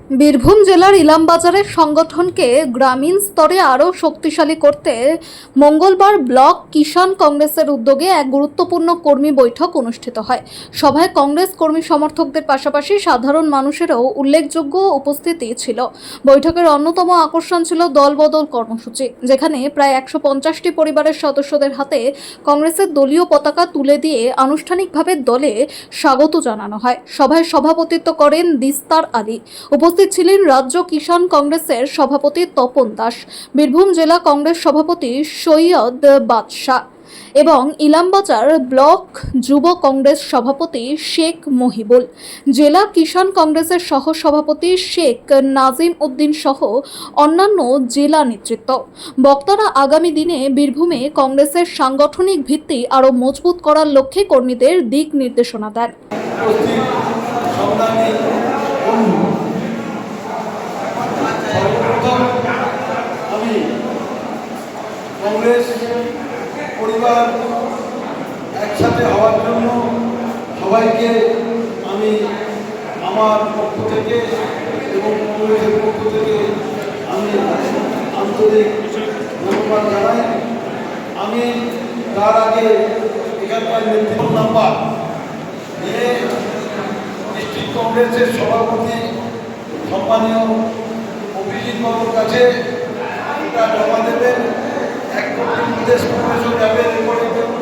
বীরভূম জেলার ইলামবাজারের সংগঠনকে গ্রামীণ স্তরে আরও শক্তিশালী করতে মঙ্গলবার ব্লক কিষাণ কংগ্রেসের উদ্যোগে এক গুরুত্বপূর্ণ কর্মী বৈঠক অনুষ্ঠিত হয়। সভায় কংগ্রেস কর্মী সমর্থকদের পাশাপাশি সাধারণ মানুষেরও উল্লেখযোগ্য উপস্থিতি ছিল। বৈঠকের অন্যতম আকর্ষণ ছিল দলবদল কর্মসূচি, যেখানে প্রায় 150টি পরিবারের সদস্যদের হাতে কংগ্রেসের দলীয় পতাকা তুলে দিয়ে আনুষ্ঠানিকভাবে দলে স্বাগত জানানো হয়। সভায় সভাপতিত্ব করেন দিস্তার আলী। উপস্থিত ছিলেন রাজ্য কিষাণ কংগ্রেসের সভাপতি তপন দাস, বীরভূম জেলা কংগ্রেস সভাপতি সৈয়দ বাদশাহ এবং ইলামবাজার ব্লক যুব কংগ্রেস সভাপতি শেখ মহিবুল, জেলা কিষাণ কংগ্রেসের সহ সভাপতি শেখ নাজিম উদ্দিন সহ অন্যান্য জেলা নেতৃত্ব। বক্তারা আগামী দিনে বীরভূমে কংগ্রেসের সাংগঠনিক ভিত্তি আরও মজবুত করার লক্ষ্যে কর্মীদের দিক নির্দেশনা দেন। আমি কংগ্রেস পরিবার একসাথে হওয়ার জন্য সবাইকে আমি আমার পক্ষ থেকে এবং কংগ্রেসের পক্ষ থেকে আমি আন্তরিক ধন্যবাদ জানাই। আমি তার আগে এখানকার নেতৃত্ব নাম্বার নিয়ে ডিস্ট্রিক্ট কংগ্রেসের সভাপতি সম্মানীয় অভিজিৎ বাবুর কাছে এটা জমা দেবেন। 1 কোটি নির্দেশ কংগ্রেসও যাবে রেকর্ডের জন্য।